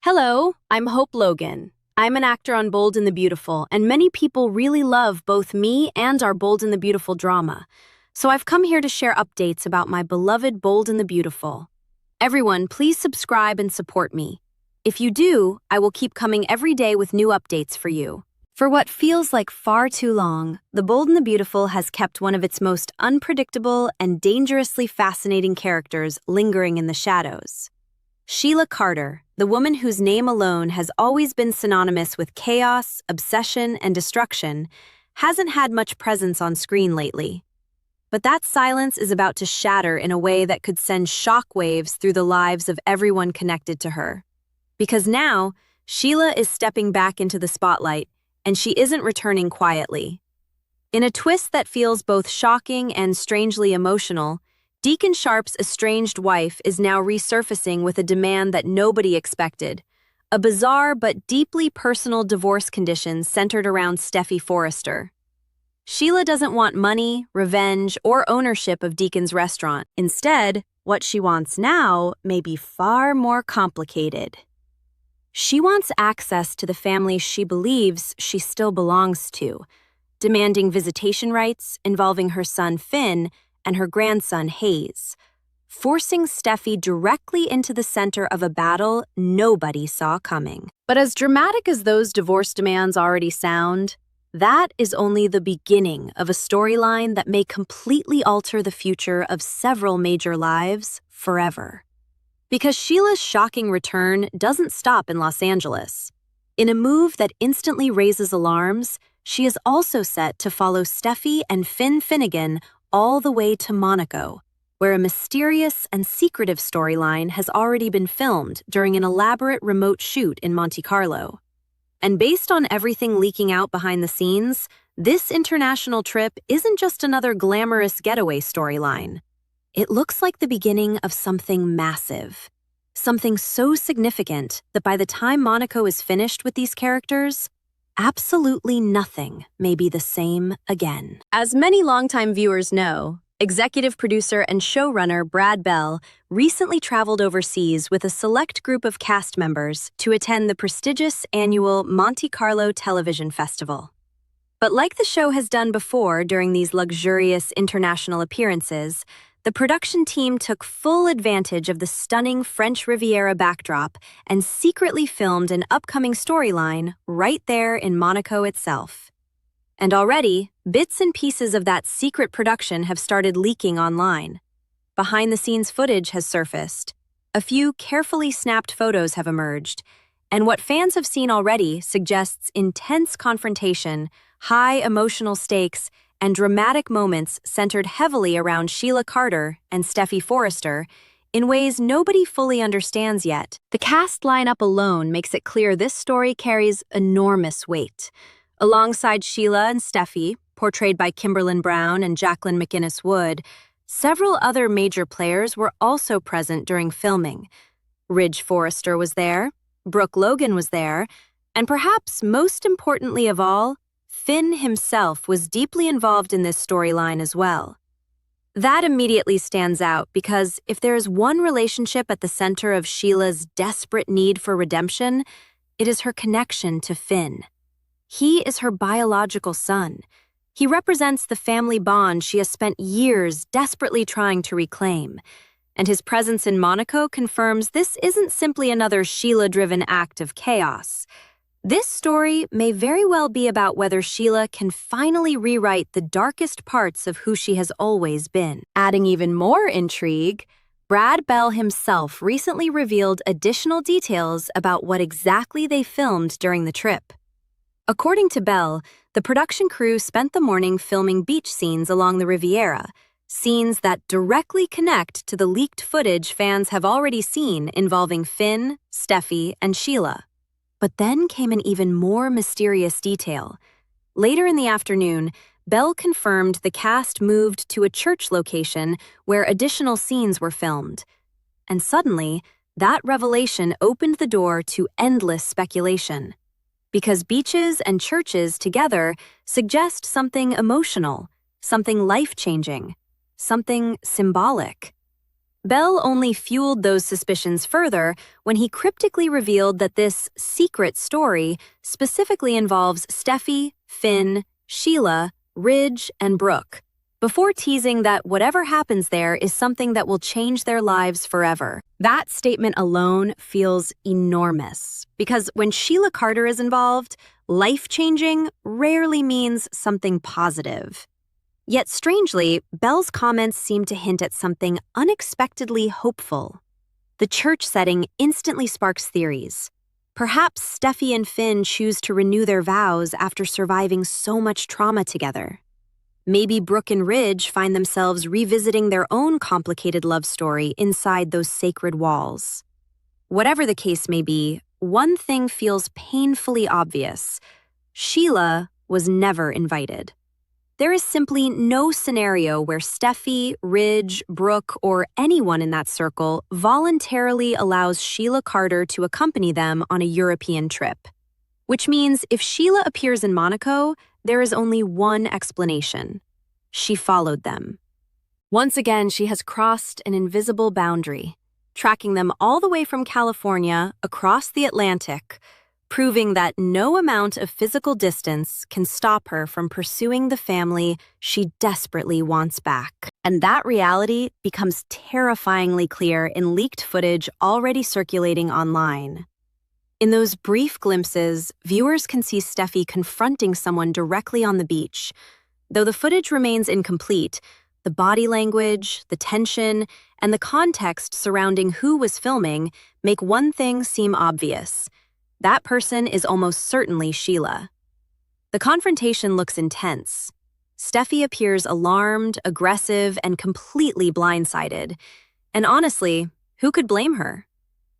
Hello, I'm Hope Logan. I'm an actor on Bold and the Beautiful, and many people really love both me and our Bold and the Beautiful drama. So I've come here to share updates about my beloved Bold and the Beautiful. Everyone, please subscribe and support me. If you do, I will keep coming every day with new updates for you. For what feels like far too long, The Bold and the Beautiful has kept one of its most unpredictable and dangerously fascinating characters lingering in the shadows. Sheila Carter, the woman whose name alone has always been synonymous with chaos, obsession, and destruction, hasn't had much presence on screen lately. But that silence is about to shatter in a way that could send shockwaves through the lives of everyone connected to her. Because now, Sheila is stepping back into the spotlight, and she isn't returning quietly. In a twist that feels both shocking and strangely emotional, Deacon Sharp's estranged wife is now resurfacing with a demand that nobody expected, a bizarre but deeply personal divorce condition centered around Steffy Forrester. Sheila doesn't want money, revenge, or ownership of Deacon's restaurant. Instead, what she wants now may be far more complicated. She wants access to the family she believes she still belongs to, demanding visitation rights involving her son Finn and her grandson Hayes, forcing Steffy directly into the center of a battle nobody saw coming. But as dramatic as those divorce demands already sound, that is only the beginning of a storyline that may completely alter the future of several major lives forever. Because Sheila's shocking return doesn't stop in Los Angeles. In a move that instantly raises alarms, she is also set to follow Steffy and Finn Finnegan all the way to Monaco, where a mysterious and secretive storyline has already been filmed during an elaborate remote shoot in Monte Carlo. And based on everything leaking out behind the scenes, this international trip isn't just another glamorous getaway storyline. It looks like the beginning of something massive. Something so significant that by the time Monaco is finished with these characters, absolutely nothing may be the same again. As many longtime viewers know, executive producer and showrunner Brad Bell recently traveled overseas with a select group of cast members to attend the prestigious annual Monte Carlo Television Festival. But like the show has done before during these luxurious international appearances, the production team took full advantage of the stunning French Riviera backdrop and secretly filmed an upcoming storyline right there in Monaco itself. And already, bits and pieces of that secret production have started leaking online. Behind-the-scenes footage has surfaced. A few carefully snapped photos have emerged, and what fans have seen already suggests intense confrontation, high emotional stakes, and dramatic moments centered heavily around Sheila Carter and Steffy Forrester in ways nobody fully understands yet. The cast lineup alone makes it clear this story carries enormous weight. Alongside Sheila and Steffy, portrayed by Kimberlin Brown and Jacqueline McInnes Wood, several other major players were also present during filming. Ridge Forrester was there, Brooke Logan was there, and perhaps most importantly of all, Finn himself was deeply involved in this storyline as well. That immediately stands out because if there is one relationship at the center of Sheila's desperate need for redemption, it is her connection to Finn. He is her biological son. He represents the family bond she has spent years desperately trying to reclaim. And his presence in Monaco confirms this isn't simply another Sheila-driven act of chaos. This story may very well be about whether Sheila can finally rewrite the darkest parts of who she has always been. Adding even more intrigue, Brad Bell himself recently revealed additional details about what exactly they filmed during the trip. According to Bell, the production crew spent the morning filming beach scenes along the Riviera, scenes that directly connect to the leaked footage fans have already seen involving Finn, Steffy, and Sheila. But then came an even more mysterious detail. Later in the afternoon, Bell confirmed the cast moved to a church location where additional scenes were filmed. And suddenly, that revelation opened the door to endless speculation. Because beaches and churches together suggest something emotional, something life-changing, something symbolic. Bell only fueled those suspicions further when he cryptically revealed that this secret story specifically involves Steffy, Finn, Sheila, Ridge, and Brooke, before teasing that whatever happens there is something that will change their lives forever. That statement alone feels enormous, because when Sheila Carter is involved, life-changing rarely means something positive. Yet strangely, Bell's comments seem to hint at something unexpectedly hopeful. The church setting instantly sparks theories. Perhaps Steffy and Finn choose to renew their vows after surviving so much trauma together. Maybe Brooke and Ridge find themselves revisiting their own complicated love story inside those sacred walls. Whatever the case may be, one thing feels painfully obvious. Sheila was never invited. There is simply no scenario where Steffy, Ridge, Brooke, or anyone in that circle voluntarily allows Sheila Carter to accompany them on a European trip. Which means if Sheila appears in Monaco, there is only one explanation. She followed them. Once again, she has crossed an invisible boundary, tracking them all the way from California across the Atlantic, proving that no amount of physical distance can stop her from pursuing the family she desperately wants back. And that reality becomes terrifyingly clear in leaked footage already circulating online. In those brief glimpses, viewers can see Steffy confronting someone directly on the beach. Though the footage remains incomplete, the body language, the tension, and the context surrounding who was filming make one thing seem obvious. That person is almost certainly Sheila. The confrontation looks intense. Steffy appears alarmed, aggressive, and completely blindsided. And honestly, who could blame her?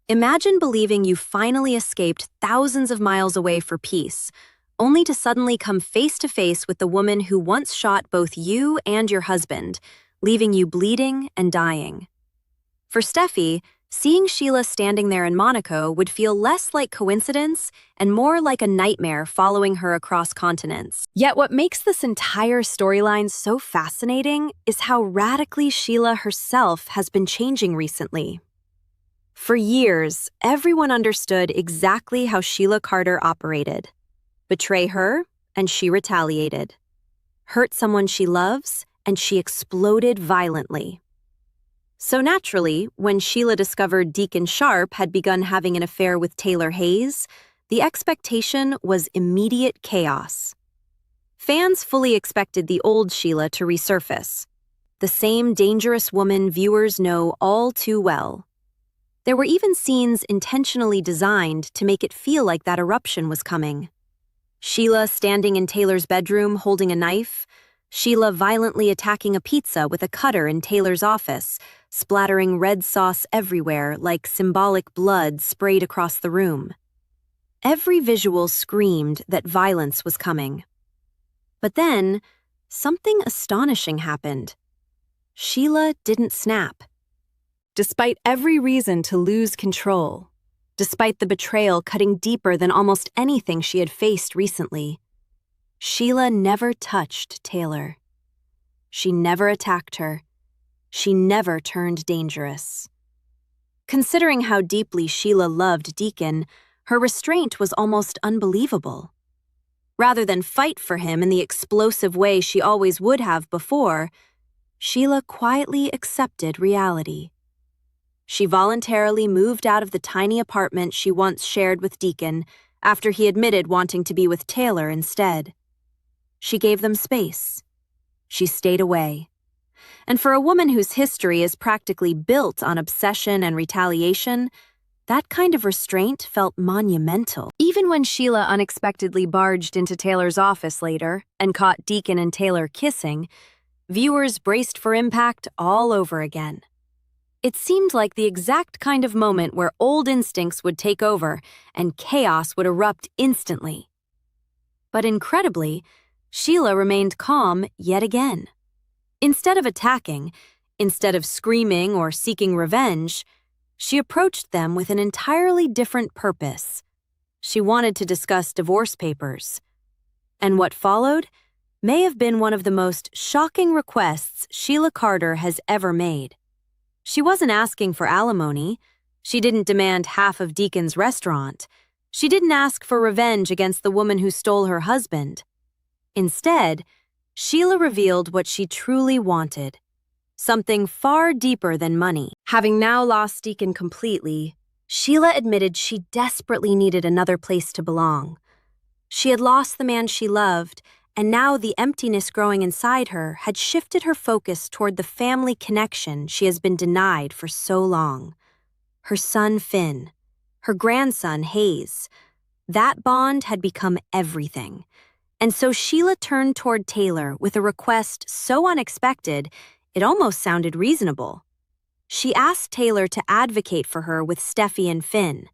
Imagine believing you finally escaped thousands of miles away for peace, only to suddenly come face to face with the woman who once shot both you and your husband, leaving you bleeding and dying. For Steffy, seeing Sheila standing there in Monaco would feel less like coincidence and more like a nightmare following her across continents. Yet what makes this entire storyline so fascinating is how radically Sheila herself has been changing recently. For years, everyone understood exactly how Sheila Carter operated. Betray her, and she retaliated. Hurt someone she loves, and she exploded violently. So naturally, when Sheila discovered Deacon Sharp had begun having an affair with Taylor Hayes, the expectation was immediate chaos. Fans fully expected the old Sheila to resurface, the same dangerous woman viewers know all too well. There were even scenes intentionally designed to make it feel like that eruption was coming. Sheila standing in Taylor's bedroom holding a knife, Sheila violently attacking a pizza with a cutter in Taylor's office, splattering red sauce everywhere like symbolic blood sprayed across the room. Every visual screamed that violence was coming. But then, something astonishing happened. Sheila didn't snap. Despite every reason to lose control, despite the betrayal cutting deeper than almost anything she had faced recently, Sheila never touched Taylor. She never attacked her. She never turned dangerous. Considering how deeply Sheila loved Deacon, her restraint was almost unbelievable. Rather than fight for him in the explosive way she always would have before, Sheila quietly accepted reality. She voluntarily moved out of the tiny apartment she once shared with Deacon after he admitted wanting to be with Taylor instead. She gave them space. She stayed away. And for a woman whose history is practically built on obsession and retaliation, that kind of restraint felt monumental. Even when Sheila unexpectedly barged into Taylor's office later and caught Deacon and Taylor kissing, viewers braced for impact all over again. It seemed like the exact kind of moment where old instincts would take over and chaos would erupt instantly. But incredibly, Sheila remained calm yet again. Instead of attacking, instead of screaming or seeking revenge, she approached them with an entirely different purpose. She wanted to discuss divorce papers. And what followed may have been one of the most shocking requests Sheila Carter has ever made. She wasn't asking for alimony. She didn't demand half of Deacon's restaurant. She didn't ask for revenge against the woman who stole her husband. Instead, Sheila revealed what she truly wanted, something far deeper than money. Having now lost Deacon completely, Sheila admitted she desperately needed another place to belong. She had lost the man she loved, and now the emptiness growing inside her had shifted her focus toward the family connection she has been denied for so long. Her son Finn, her grandson Hayes. That bond had become everything. And so Sheila turned toward Taylor with a request so unexpected, it almost sounded reasonable. She asked Taylor to advocate for her with Steffy and Finn.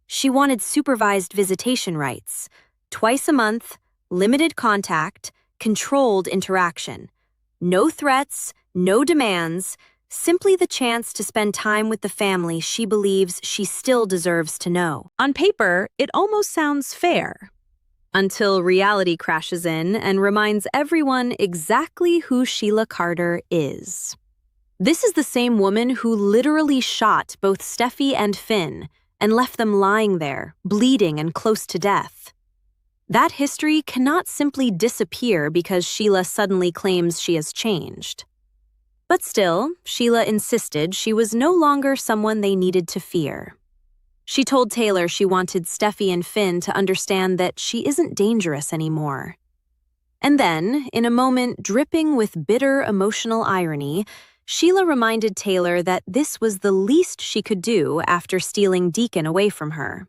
She wanted supervised visitation rights, twice a month, limited contact, controlled interaction. No threats, no demands, simply the chance to spend time with the family she believes she still deserves to know. On paper, it almost sounds fair. Until reality crashes in and reminds everyone exactly who Sheila Carter is. This is the same woman who literally shot both Steffy and Finn and left them lying there, bleeding and close to death. That history cannot simply disappear because Sheila suddenly claims she has changed. But still, Sheila insisted she was no longer someone they needed to fear. She told Taylor she wanted Steffy and Finn to understand that she isn't dangerous anymore. And then, in a moment dripping with bitter emotional irony, Sheila reminded Taylor that this was the least she could do after stealing Deacon away from her.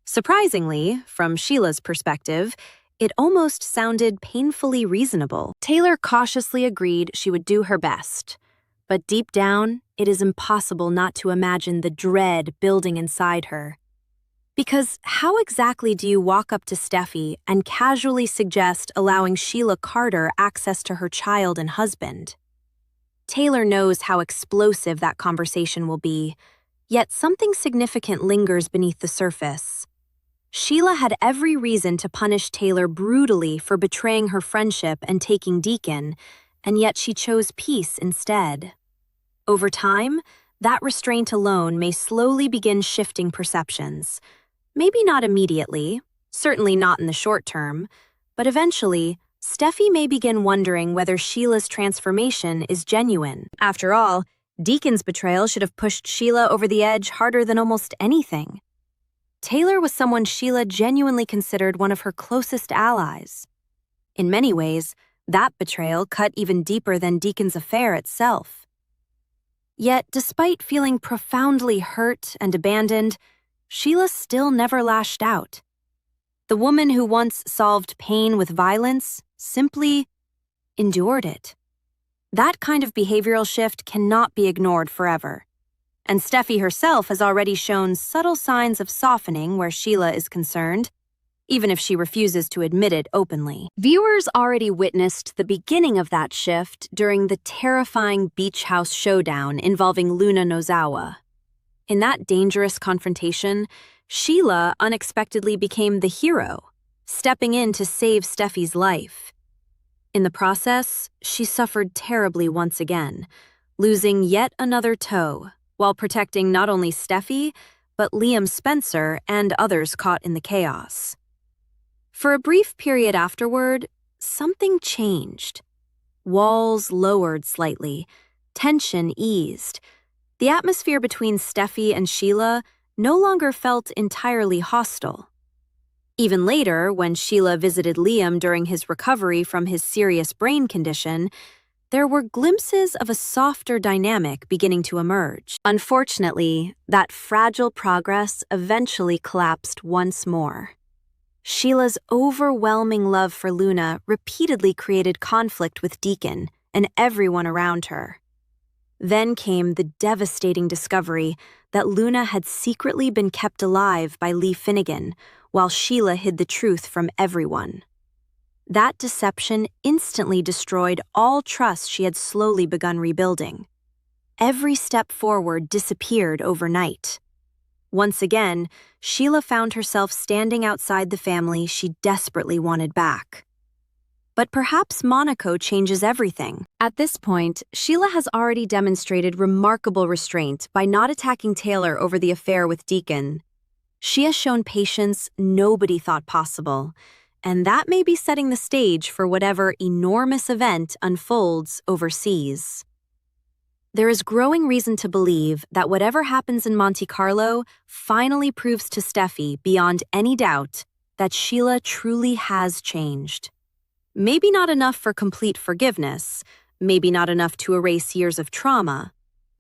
Surprisingly, from Sheila's perspective, it almost sounded painfully reasonable. Taylor cautiously agreed she would do her best. But deep down, it is impossible not to imagine the dread building inside her. Because how exactly do you walk up to Steffy and casually suggest allowing Sheila Carter access to her child and husband? Taylor knows how explosive that conversation will be, yet something significant lingers beneath the surface. Sheila had every reason to punish Taylor brutally for betraying her friendship and taking Deacon, and yet she chose peace instead. Over time, that restraint alone may slowly begin shifting perceptions. Maybe not immediately, certainly not in the short term, but eventually, Steffy may begin wondering whether Sheila's transformation is genuine. After all, Deacon's betrayal should have pushed Sheila over the edge harder than almost anything. Taylor was someone Sheila genuinely considered one of her closest allies. In many ways, that betrayal cut even deeper than Deacon's affair itself. Yet, despite feeling profoundly hurt and abandoned, Sheila still never lashed out. The woman who once solved pain with violence simply endured it. That kind of behavioral shift cannot be ignored forever. And Steffy herself has already shown subtle signs of softening where Sheila is concerned, even if she refuses to admit it openly. Viewers already witnessed the beginning of that shift during the terrifying beach house showdown involving Luna Nozawa. In that dangerous confrontation, Sheila unexpectedly became the hero, stepping in to save Steffy's life. In the process, she suffered terribly once again, losing yet another toe, while protecting not only Steffy, but Liam Spencer and others caught in the chaos. For a brief period afterward, something changed. Walls lowered slightly, tension eased. The atmosphere between Steffy and Sheila no longer felt entirely hostile. Even later, when Sheila visited Liam during his recovery from his serious brain condition, there were glimpses of a softer dynamic beginning to emerge. Unfortunately, that fragile progress eventually collapsed once more. Sheila's overwhelming love for Luna repeatedly created conflict with Deacon and everyone around her. Then came the devastating discovery that Luna had secretly been kept alive by Lee Finnegan, while Sheila hid the truth from everyone. That deception instantly destroyed all trust she had slowly begun rebuilding. Every step forward disappeared overnight. Once again, Sheila found herself standing outside the family she desperately wanted back. But perhaps Monaco changes everything. At this point, Sheila has already demonstrated remarkable restraint by not attacking Taylor over the affair with Deacon. She has shown patience nobody thought possible, and that may be setting the stage for whatever enormous event unfolds overseas. There is growing reason to believe that whatever happens in Monte Carlo finally proves to Steffy beyond any doubt that Sheila truly has changed. Maybe not enough for complete forgiveness, maybe not enough to erase years of trauma,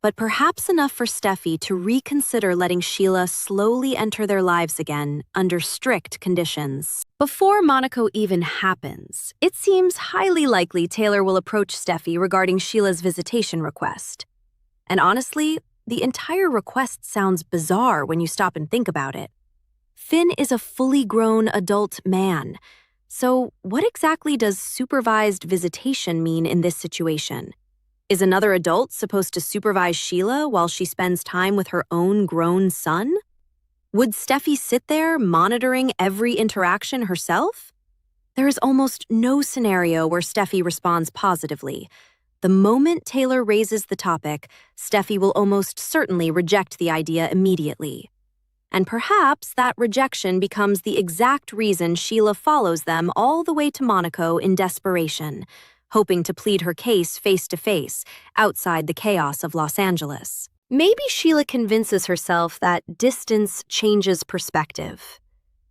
but perhaps enough for Steffy to reconsider letting Sheila slowly enter their lives again under strict conditions. Before Monaco even happens, it seems highly likely Taylor will approach Steffy regarding Sheila's visitation request. And honestly, the entire request sounds bizarre when you stop and think about it. Finn is a fully grown adult man. So what exactly does supervised visitation mean in this situation? Is another adult supposed to supervise Sheila while she spends time with her own grown son? Would Steffy sit there monitoring every interaction herself? There is almost no scenario where Steffy responds positively. The moment Taylor raises the topic, Steffy will almost certainly reject the idea immediately. And perhaps that rejection becomes the exact reason Sheila follows them all the way to Monaco in desperation, hoping to plead her case face-to-face, outside the chaos of Los Angeles. Maybe Sheila convinces herself that distance changes perspective.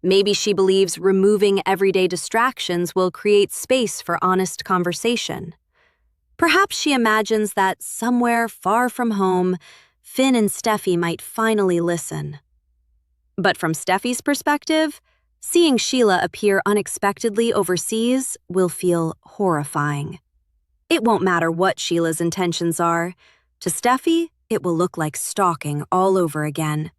Maybe she believes removing everyday distractions will create space for honest conversation. Perhaps she imagines that somewhere far from home, Finn and Steffy might finally listen. But from Steffy's perspective, seeing Sheila appear unexpectedly overseas will feel horrifying. It won't matter what Sheila's intentions are. To Steffy, it will look like stalking all over again.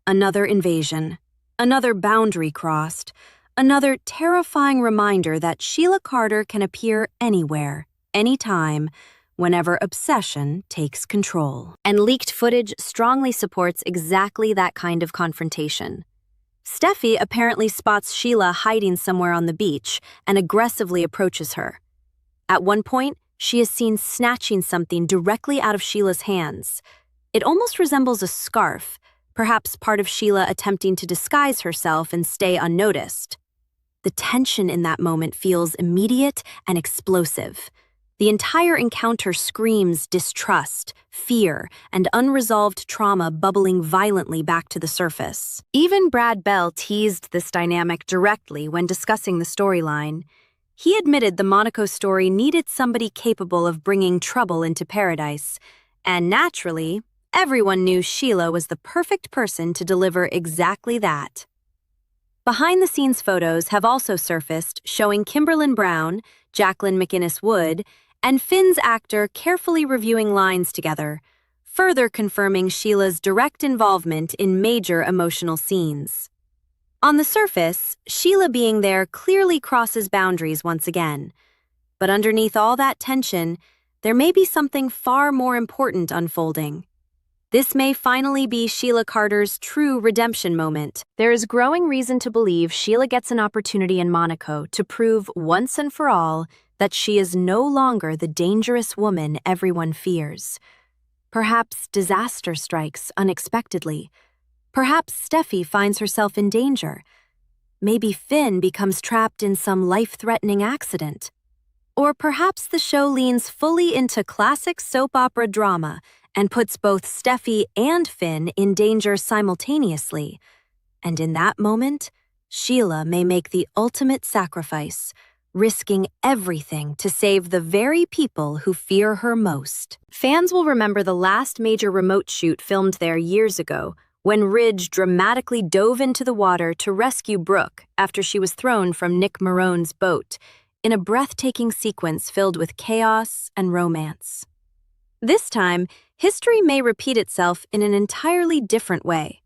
Another invasion, another boundary crossed, another terrifying reminder that Sheila Carter can appear anywhere, anytime, whenever obsession takes control. And leaked footage strongly supports exactly that kind of confrontation. Steffy apparently spots Sheila hiding somewhere on the beach and aggressively approaches her. At one point, she is seen snatching something directly out of Sheila's hands. It almost resembles a scarf, perhaps part of Sheila attempting to disguise herself and stay unnoticed. The tension in that moment feels immediate and explosive. The entire encounter screams distrust, fear, and unresolved trauma bubbling violently back to the surface. Even Brad Bell teased this dynamic directly when discussing the storyline. He admitted the Monaco story needed somebody capable of bringing trouble into paradise, and naturally, everyone knew Sheila was the perfect person to deliver exactly that. Behind-the-scenes photos have also surfaced showing Kimberlin Brown, Jacqueline McInnes Wood, and Finn's actor carefully reviewing lines together, further confirming Sheila's direct involvement in major emotional scenes. On the surface, Sheila being there clearly crosses boundaries once again. But underneath all that tension, there may be something far more important unfolding. This may finally be Sheila Carter's true redemption moment. There is growing reason to believe Sheila gets an opportunity in Monaco to prove once and for all that she is no longer the dangerous woman everyone fears. Perhaps disaster strikes unexpectedly. Perhaps Steffy finds herself in danger. Maybe Finn becomes trapped in some life-threatening accident. Or perhaps the show leans fully into classic soap opera drama and puts both Steffy and Finn in danger simultaneously. And in that moment, Sheila may make the ultimate sacrifice, risking everything to save the very people who fear her most. Fans will remember the last major remote shoot filmed there years ago, when Ridge dramatically dove into the water to rescue Brooke after she was thrown from Nick Marone's boat, in a breathtaking sequence filled with chaos and romance. This time, history may repeat itself in an entirely different way.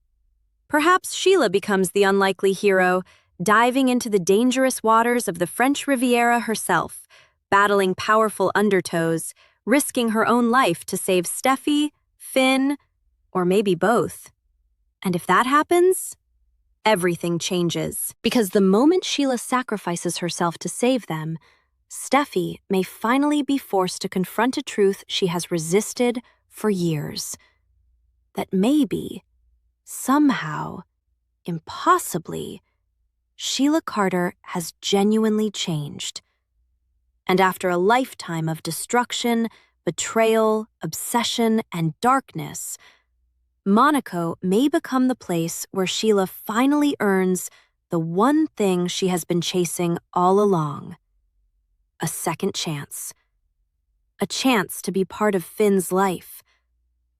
Perhaps Sheila becomes the unlikely hero, diving into the dangerous waters of the French Riviera herself, battling powerful undertows, risking her own life to save Steffy, Finn, or maybe both. And if that happens, everything changes. Because the moment Sheila sacrifices herself to save them, Steffy may finally be forced to confront a truth she has resisted for years. That maybe, somehow, impossibly, Sheila Carter has genuinely changed. And after a lifetime of destruction, betrayal, obsession, and darkness, Monaco may become the place where Sheila finally earns the one thing she has been chasing all along: a second chance. A chance to be part of Finn's life.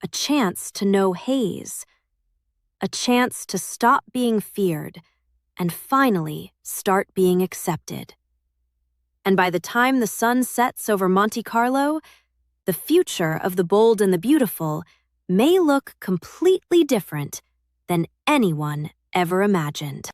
A chance to know Hayes. A chance to stop being feared and finally start being accepted. And by the time the sun sets over Monte Carlo, the future of the bold and the beautiful may look completely different than anyone ever imagined.